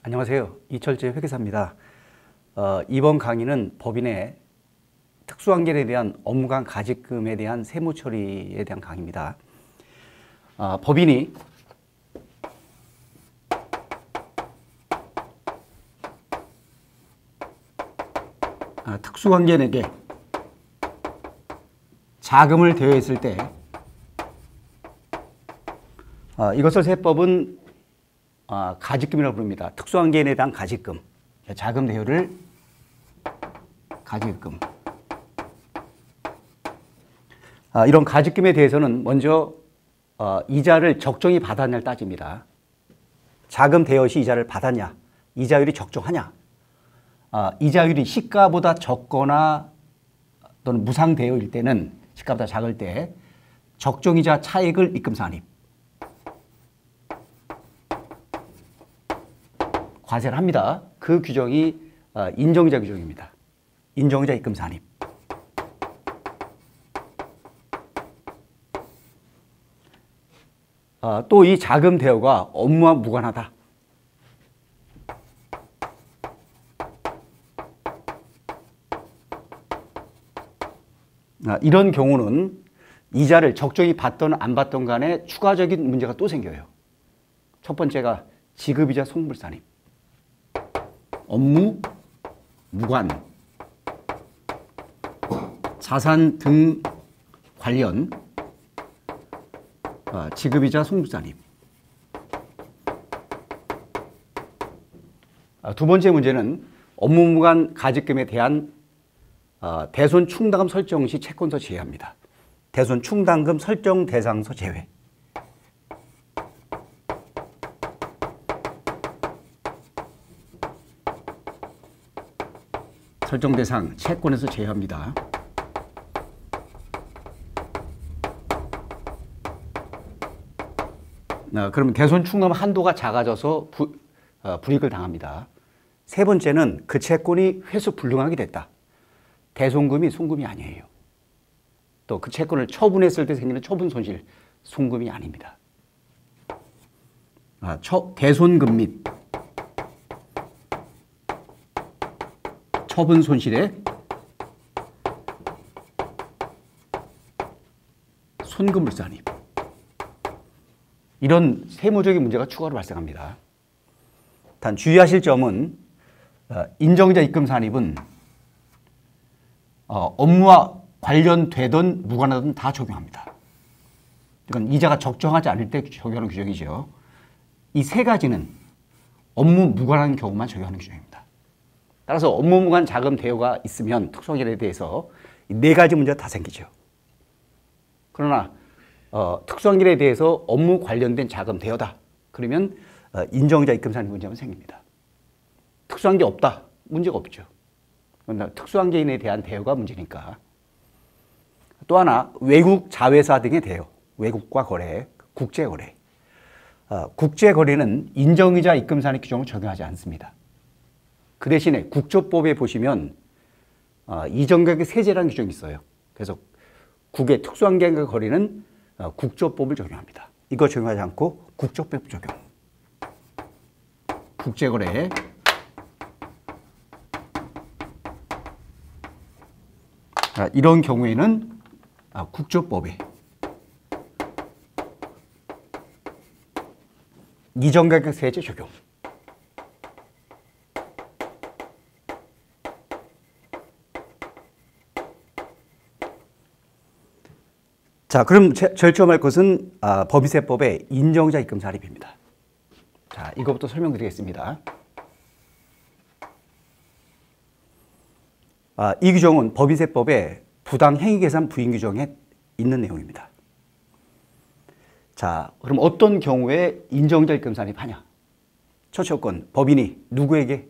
안녕하세요. 이철재 회계사입니다. 이번 강의는 법인의 특수관계에 대한 업무간 가직금에 대한 세무 처리에 대한 강의입니다. 법인이 특수관계인에게 자금을 대여했을 때 이것을 세법은 가직금이라고 부릅니다. 특수관계인에 대한 가직금, 자금 대여를 가직금. 이런 가직금에 대해서는 먼저 이자를 적정히 받았냐를 따집니다. 자금 대여 시 이자를 받았냐, 이자율이 적정하냐, 이자율이 시가보다 적거나 또는 무상 대여일 때는 시가보다 작을 때 적정이자 차익을 입금산입, 과세를 합니다. 그 규정이 인정이자 규정입니다. 인정이자 입금산입. 또 이 자금 대여가 업무와 무관하다. 이런 경우는 이자를 적정히 받던 안 받던 간에 추가적인 문제가 또 생겨요. 첫 번째가 지급이자 송불산입. 업무, 무관, 자산 등 관련 지급이자 송불산입. 두 번째 문제는 업무 무관 가직금에 대한 대손 충당금 설정 시 채권서 제외합니다. 대손 충당금 설정 대상서 제외. 설정 대상 채권에서 제외합니다. 그러면 대손 충당금 한도가 작아져서 불이익을 당합니다. 세 번째는 그 채권이 회수 불능하게 됐다. 대손금이 송금이 아니에요. 또 그 채권을 처분했을 때 생기는 처분 손실, 송금이 아닙니다. 대손금 및 처분 손실의 손금불산입. 이런 세무적인 문제가 추가로 발생합니다. 단 주의하실 점은 인정이자 입금산입은 업무와 관련되든 무관하든 다 적용합니다. 이건 이자가 적정하지 않을 때 적용하는 규정이죠. 이 세 가지는 업무 무관한 경우만 적용하는 규정입니다. 따라서 업무 무관 자금 대여가 있으면 특수관계에 대해서 이 네 가지 문제가 다 생기죠. 그러나 특수관계에 대해서 업무 관련된 자금 대여다. 그러면 인정이자 입금산입 문제만 생깁니다. 특수관계 없다. 문제가 없죠. 그러나 특수관계인에 대한 대여가 문제니까. 또 하나 외국 자회사 등의 대여, 외국과 거래, 국제거래. 국제거래는 인정이자 입금산입 규정을 적용하지 않습니다. 그 대신에 국조법에 보시면 이전격의 세제라는 규정이 있어요. 그래서 국의 특수관계인과 거래는 국조법을 적용합니다. 이거 적용하지 않고 국조법 적용. 국제거래. 이런 경우에는 국조법에 이전격의 세제 적용. 자, 그럼 절점할 것은 법인세법의 인정이자 입금산입입니다. 자, 이것부터 설명드리겠습니다. 이 규정은 법인세법의 부당행위계산 부인 규정에 있는 내용입니다. 자, 그럼 어떤 경우에 인정이자 입금산입하냐? 첫 조건, 법인이 누구에게?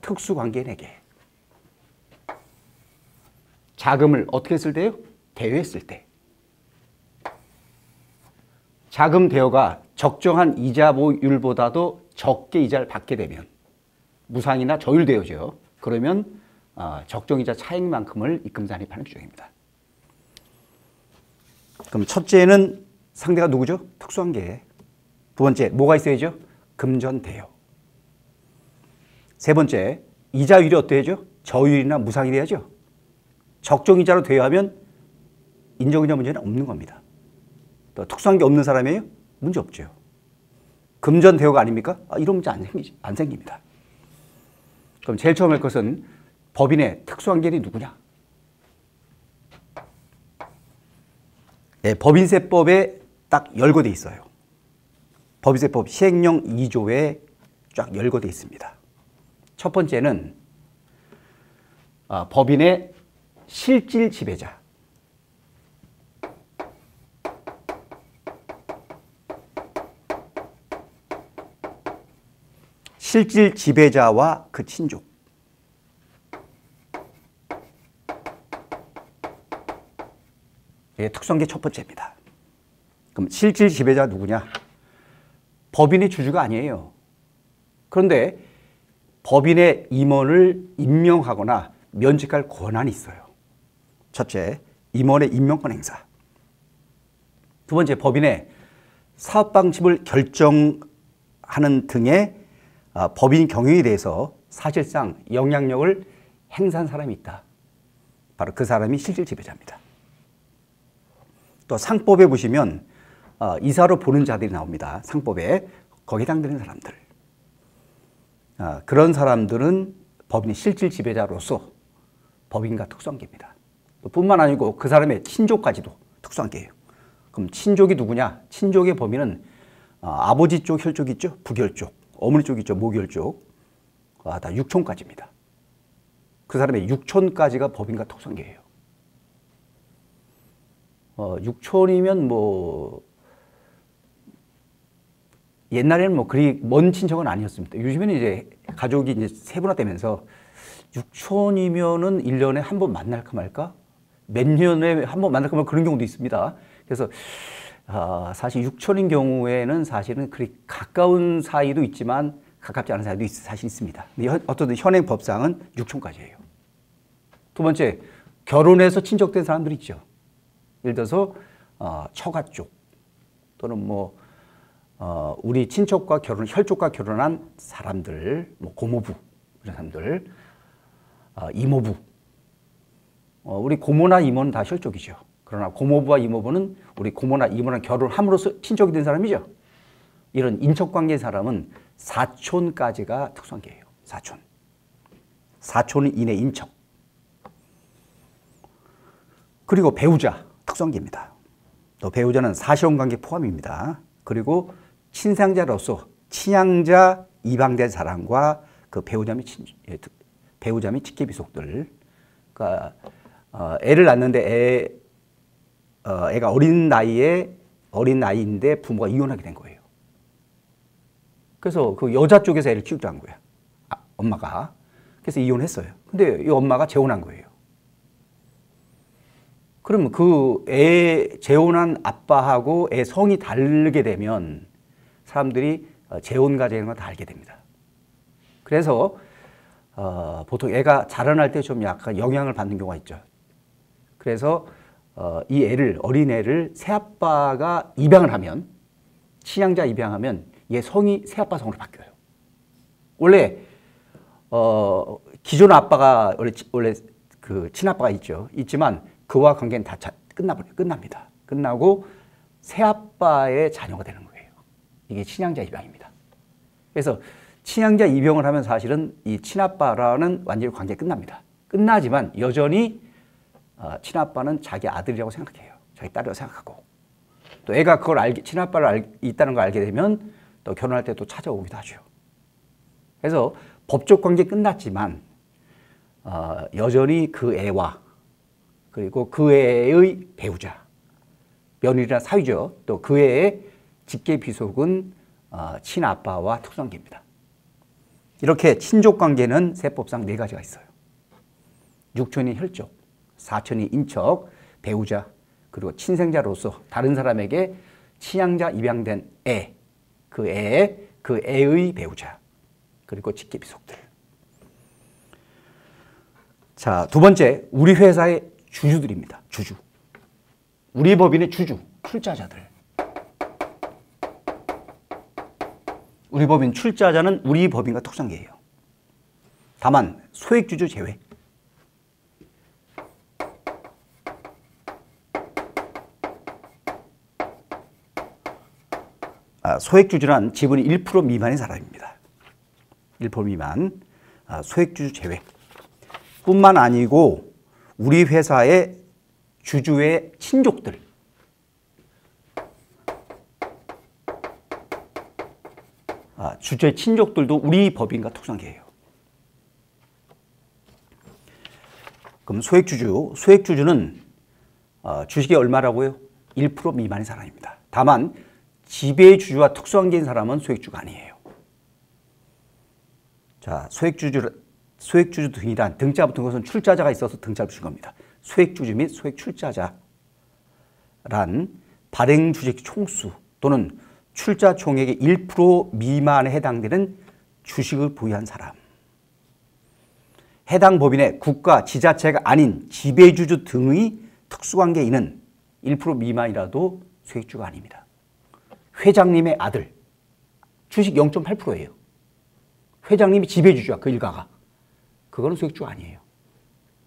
특수관계인에게. 자금을 어떻게 했을 때요? 대여했을 때. 자금 대여가 적정한 이자율보다도 적게 이자를 받게 되면 무상이나 저율대여죠. 그러면 적정이자 차익만큼을 입금산입하는 규정입니다. 그럼 첫째는 상대가 누구죠? 특수관계. 두 번째, 뭐가 있어야죠? 금전대여. 세 번째, 이자율이 어때야죠? 저율이나 무상이 돼야죠. 적정이자로 돼야 하면 인정이자 문제는 없는 겁니다. 또 특수한 게 없는 사람이에요? 문제 없죠. 금전 대여가 아닙니까? 이런 문제 안 생깁니다. 그럼 제일 처음 할 것은 법인의 특수한 계열이 누구냐? 네, 법인세법에 딱 열거돼 있어요. 법인세법 시행령 2조에 쫙 열거돼 있습니다. 첫 번째는 법인의 실질 지배자. 실질 지배자와 그 친족. 이게 특수한 게 첫 번째입니다. 그럼 실질 지배자가 누구냐? 법인의 주주가 아니에요. 그런데 법인의 임원을 임명하거나 면직할 권한이 있어요. 첫째, 임원의 임명권 행사. 두 번째, 법인의 사업 방침을 결정하는 등의 법인 경영에 대해서 사실상 영향력을 행사한 사람이 있다. 바로 그 사람이 실질 지배자입니다. 또 상법에 보시면 이사로 보는 자들이 나옵니다. 상법에 거기에 해당되는 사람들. 그런 사람들은 법인의 실질 지배자로서 법인과 특수관계입니다. 뿐만 아니고 그 사람의 친족까지도 특수관계예요. 그럼 친족이 누구냐? 친족의 범위는 아버지 쪽 혈족 있죠? 부결 쪽, 어머니 쪽 있죠? 모결 쪽, 다 육촌까지입니다. 그 사람의 육촌까지가 법인과 특수관계예요. 육촌이면 뭐 옛날에는 뭐 그리 먼 친척은 아니었습니다. 요즘에는 이제 가족이 이제 세분화되면서 육촌이면은 1년에 한 번 만날까 말까? 몇 년에 한 번 만날까 말까 그런 경우도 있습니다. 그래서 사실 육촌인 경우에는 사실은 그리 가까운 사이도 있지만 가깝지 않은 사이도 사실 있습니다. 근데 어떤 현행 법상은 육촌까지예요. 두 번째, 결혼해서 친척된 사람들이 있죠. 예를 들어서 처가 쪽 또는 뭐 우리 친척과 혈족과 결혼한 사람들, 뭐 고모부 이런 사람들, 이모부. 우리 고모나 이모는 다 혈족이죠. 그러나 고모부와 이모부는 우리 고모나 이모랑 결혼함으로써 친척이 된 사람이죠. 이런 인척관계의 사람은 사촌까지가 특수관계예요. 사촌. 사촌 이내 인척. 그리고 배우자. 특수관계입니다. 또 배우자는 사실혼관계 포함입니다. 그리고 친상자로서 친양자 입양된 사람과 그 배우자 및 직계비속들. 그러니까 애를 낳는데 애가 어린 나이인데 부모가 이혼하게 된 거예요. 그래서 그 여자 쪽에서 애를 키우자는 거야. 엄마가. 그래서 이혼했어요. 근데 이 엄마가 재혼한 거예요. 그러면 그 애 재혼한 아빠하고 애 성이 다르게 되면 사람들이 재혼 가정인 걸 다 알게 됩니다. 그래서 보통 애가 자라날 때 좀 약간 영향을 받는 경우가 있죠. 그래서 이 어린 애를 새아빠가 입양을 하면, 친양자 입양하면 얘 성이 새아빠 성으로 바뀌어요. 원래 기존 아빠가 원래 그 친아빠가 있지만 그와 관계는 다 끝납니다. 끝나고 새아빠의 자녀가 되는 거예요. 이게 친양자 입양입니다. 그래서 친양자 입양을 하면 사실은 이 친아빠라는 완전히 관계가 끝납니다. 끝나지만 여전히 친아빠는 자기 아들이라고 생각해요. 자기 딸이라고 생각하고. 또 애가 친아빠를 있다는 걸 알게 되면 또 결혼할 때 또 찾아오기도 하죠. 그래서 법적 관계 끝났지만 여전히 그 애와 그리고 그 애의 배우자, 며느리나 사위죠. 또 그 애의 직계비속은 친아빠와 특수관계입니다. 이렇게 친족관계는 세법상 4가지가 있어요. 육촌이 혈족, 사촌이 인척, 배우자, 그리고 친생자로서 다른 사람에게 친양자 입양된 애, 그 애의 배우자, 그리고 직계비속들. 자, 두 번째, 우리 회사의 주주들입니다. 주주. 우리 법인의 주주, 출자자들. 우리 법인 출자자는 우리 법인과 특수관계예요. 다만 소액주주 제외. 소액주주란 지분이 1% 미만의 사람입니다. 1% 미만. 소액주주 제외. 뿐만 아니고 우리 회사의 주주의 친족들, 주주의 친족들도 우리 법인과 특수관계예요. 그럼 소액주주는 주식이 얼마라고요? 1% 미만의 사람입니다. 다만 지배주주와 특수관계인 사람은 소액주주가 아니에요. 자, 소액주주 등이란 등자 붙은 것은 출자자가 있어서 등자를 붙인 겁니다. 소액주주 및 소액출자자란 발행주식 총수 또는 출자 총액의 1% 미만에 해당되는 주식을 보유한 사람. 해당 법인의 국가, 지자체가 아닌 지배주주 등의 특수관계인은 1% 미만이라도 소액주가 아닙니다. 회장님의 아들, 주식 0.8%예요. 회장님이 지배주주야, 그 일가가. 그거는 소액주가 아니에요.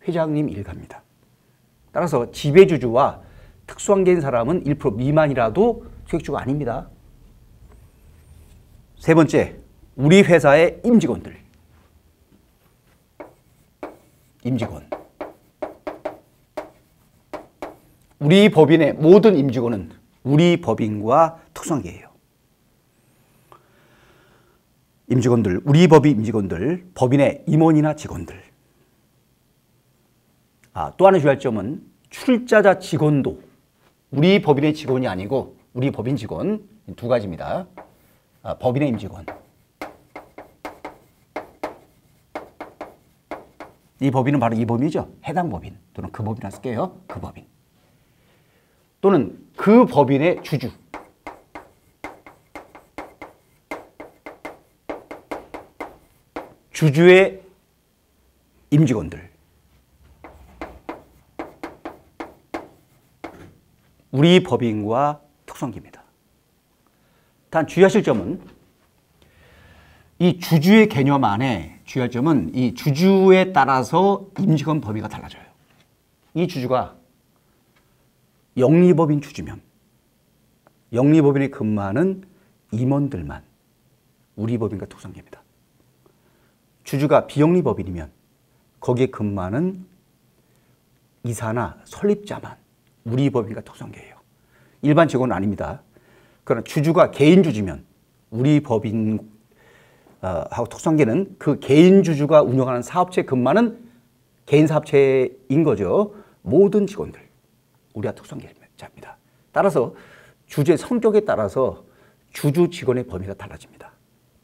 회장님 일가입니다. 따라서 지배주주와 특수관계인 사람은 1% 미만이라도 소액주가 아닙니다. 세 번째, 우리 회사의 임직원. 우리 법인의 모든 임직원은 우리 법인과 특수관계예요. 임직원들, 우리 법인 임직원들, 법인의 임원이나 직원들. 또 하나 주의할 점은 출자자 직원도 우리 법인의 직원이 아니고 우리 법인 직원 두 가지입니다. 법인의 임직원. 이 법인은 바로 이 법인이죠. 해당 법인 또는 그 법인이라 쓸게요. 그 법인. 또는 그 법인의 주주. 주주의 임직원들. 우리 법인과 특수관계입니다. 단 주의하실 점은 이 주주의 개념 안에 주의할 점은 이 주주에 따라서 임직원 범위가 달라져요. 이 주주가 영리법인 주주면 영리법인에 근무하는 임원들만 우리 법인과 특수관계입니다. 주주가 비영리법인이면 거기에 근무하는 이사나 설립자만 우리 법인과 특수관계예요. 일반 직원은 아닙니다. 그러나 주주가 개인주주면 우리 법인 하고 특수관계는 그 개인주주가 운영하는 사업체에 근무하는 개인사업체인 거죠. 모든 직원들 우리와 특수관계자입니다. 따라서 주주의 성격에 따라서 주주 직원의 범위가 달라집니다.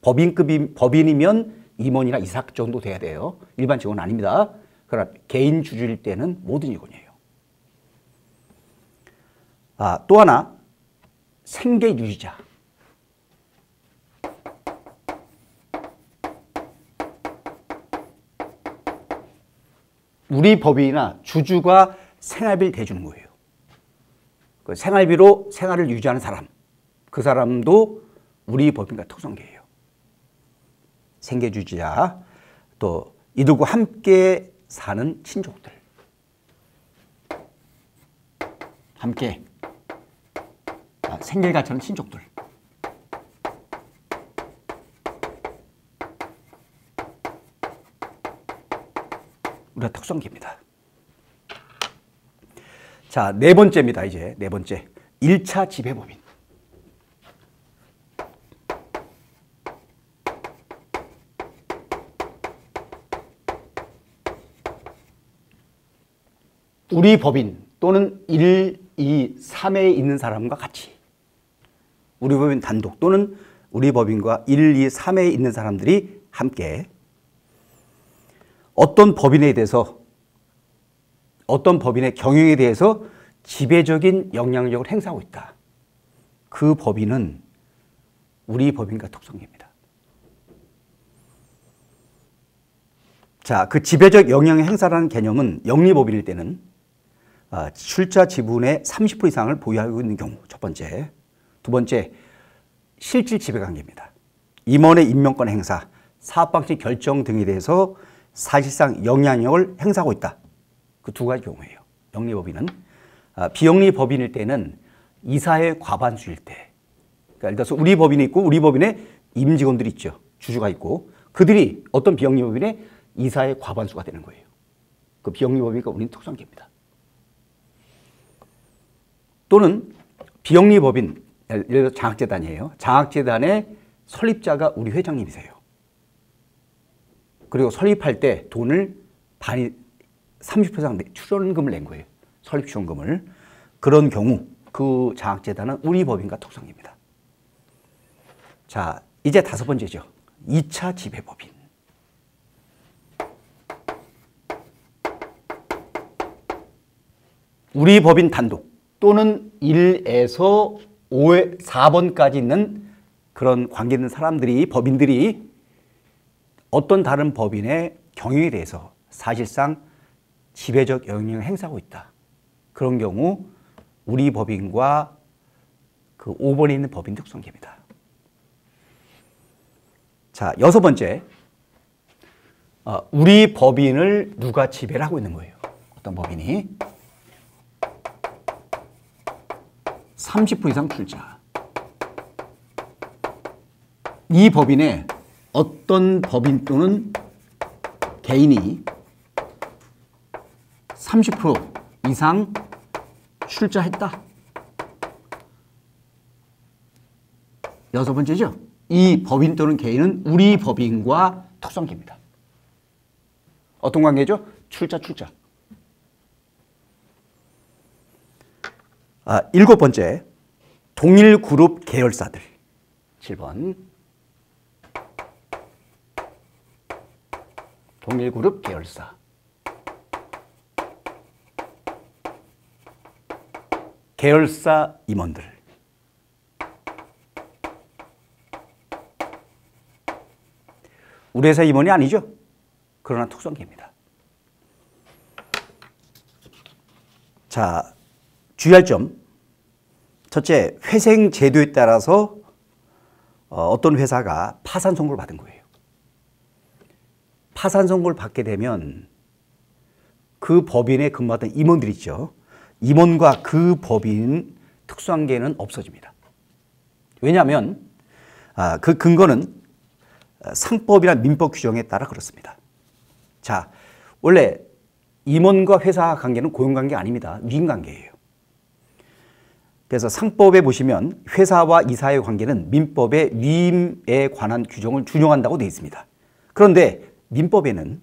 법인이면 임원이나 이사 정도 돼야 돼요. 일반 직원은 아닙니다. 그러나 개인 주주일 때는 모든 직원이에요. 또 하나 생계 유지자. 우리 법인이나 주주가 생활비를 대주는 거예요. 그 생활비로 생활을 유지하는 사람, 그 사람도 우리 법인과 특수관계예요. 생계주지자, 또 이들과 함께 사는 친족들. 함께 생계를 같이 하는 친족들. 우리가 특수관계입니다. 자, 네 번째입니다. 이제 네 번째. 1차 지배법인. 우리 법인 또는 1, 2, 3회에 있는 사람과 같이 우리 법인 단독 또는 우리 법인과 1, 2, 3회에 있는 사람들이 함께 어떤 법인에 대해서 어떤 법인의 경영에 대해서 지배적인 영향력을 행사하고 있다. 그 법인은 우리 법인과 특수관계입니다. 자, 그 지배적 영향 행사라는 개념은 영리법인일 때는 출자 지분의 30% 이상을 보유하고 있는 경우 첫 번째. 두 번째, 실질 지배관계입니다. 임원의 임명권 행사, 사업방식 결정 등에 대해서 사실상 영향력을 행사하고 있다. 그 두 가지 경우예요. 영리법인은. 비영리법인일 때는 이사의 과반수일 때. 그러니까 예를 들어서 우리 법인이 있고 우리 법인에 임직원들이 있죠. 주주가 있고 그들이 어떤 비영리법인의 이사의 과반수가 되는 거예요. 그 비영리법인과 우리는 특수관계입니다. 또는 비영리법인, 예를 들어 장학재단이에요. 장학재단의 설립자가 우리 회장님이세요. 그리고 설립할 때 돈을 30% 출연금을 낸 거예요. 설립 출연금을. 그런 경우 그 장학재단은 우리 법인과 특수관계입니다. 자, 이제 다섯 번째죠. 2차 지배법인. 우리 법인 단독 또는 1에서 4번까지 있는 그런 관계 있는 사람들이, 법인들이 어떤 다른 법인의 경영에 대해서 사실상 지배적 영향을 행사하고 있다. 그런 경우 우리 법인과 그 5번에 있는 법인 특수관계입니다. 자, 여섯 번째. 우리 법인을 누가 지배를 하고 있는 거예요. 어떤 법인이 30% 이상 출자. 이 법인에 어떤 법인 또는 개인이 30% 이상 출자했다. 여섯 번째죠. 이 법인 또는 개인은 우리 법인과 특수관계입니다. 어떤 관계죠? 출자. 일곱 번째, 동일그룹 계열사들. 7번. 동일그룹 계열사. 계열사 임원들. 우리 회사 임원이 아니죠. 그러나 특수관계입니다. 자, 주의할 점. 첫째, 회생 제도에 따라서 어떤 회사가 파산 선고를 받은 거예요. 파산 선고를 받게 되면 그 법인에 근무하던 임원들 있죠. 임원과 그 법인 특수관계는 없어집니다. 왜냐하면 그 근거는 상법이나 민법 규정에 따라 그렇습니다. 자, 원래 임원과 회사 관계는 고용관계 아닙니다. 위임관계예요. 그래서 상법에 보시면 회사와 이사의 관계는 민법의 위임에 관한 규정을 준용한다고 되어 있습니다. 그런데 민법에는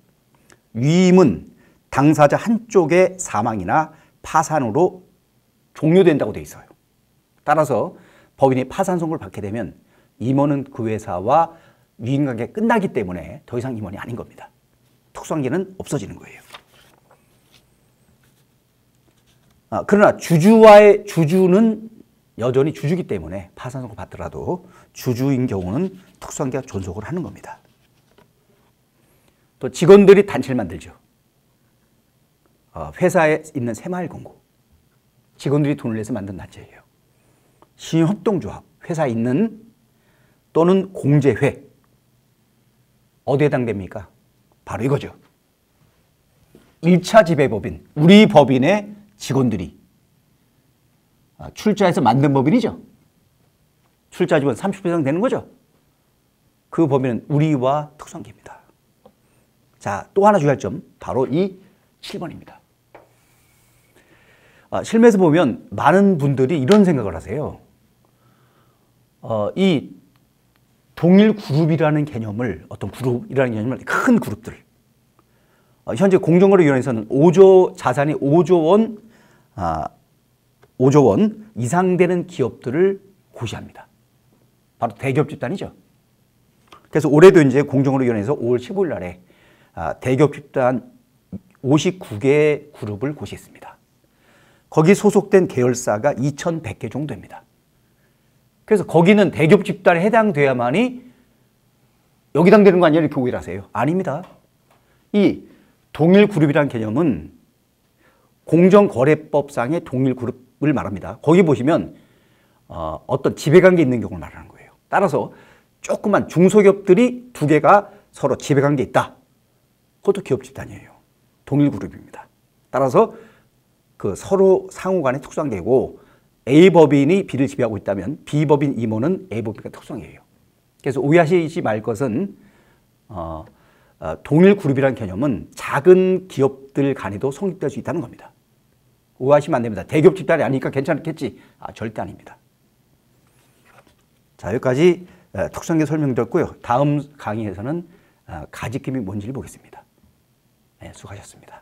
위임은 당사자 한쪽의 사망이나 파산으로 종료된다고 되어 있어요. 따라서 법인이 파산 선고를 받게 되면 임원은 그 회사와 위임관계가 끝나기 때문에 더 이상 임원이 아닌 겁니다. 특수관계는 없어지는 거예요. 그러나 주주는 여전히 주주이기 때문에 파산 선고 받더라도 주주인 경우는 특수관계가 존속을 하는 겁니다. 또 직원들이 단체를 만들죠. 회사에 있는 새마을금고. 직원들이 돈을 내서 만든 단체예요. 신용협동조합, 회사에 있는 또는 공제회. 어디에 해당됩니까? 바로 이거죠. 1차 지배법인, 우리 법인의 직원들이 출자해서 만든 법인이죠. 출자 지분 30% 이상 되는 거죠. 그 법인은 우리와 특수관계입니다. 자, 또 하나 주의할 점, 바로 이 7번입니다. 실무에서 보면 많은 분들이 이런 생각을 하세요. 이 동일 그룹이라는 개념을, 어떤 그룹이라는 개념을, 큰 그룹들, 현재 공정거래위원회에서는 자산이 5조 원 이상 되는 기업들을 고시합니다. 바로 대기업 집단이죠. 그래서 올해도 이제 공정거래위원회에서 5월 15일 날에 대기업 집단 59개 그룹을 고시했습니다. 거기 소속된 계열사가 2,100개 정도 됩니다. 그래서 거기는 대기업 집단에 해당돼야만이 여기 해당되는 거 아니냐 이렇게 오해를 하세요. 아닙니다. 이 동일그룹이라는 개념은 공정거래법상의 동일그룹을 말합니다. 거기 보시면 어떤 지배관계 있는 경우를 말하는 거예요. 따라서 조그만 중소기업들이 두 개가 서로 지배관계 있다. 그것도 기업 집단이에요. 동일 그룹입니다. 따라서 그 서로 상호 간의 특수관계고 A법인이 B를 지배하고 있다면 B법인 임원은 A법인과 특수관계예요. 그래서 오해하시지 말 것은 동일 그룹이라는 개념은 작은 기업들 간에도 성립될 수 있다는 겁니다. 오해하시면 안 됩니다. 대기업 집단이 아니니까 괜찮겠지. 절대 아닙니다. 자, 여기까지 특수관계 설명드렸고요. 다음 강의에서는 가지킴이 뭔지를 보겠습니다. 네, 수고하셨습니다.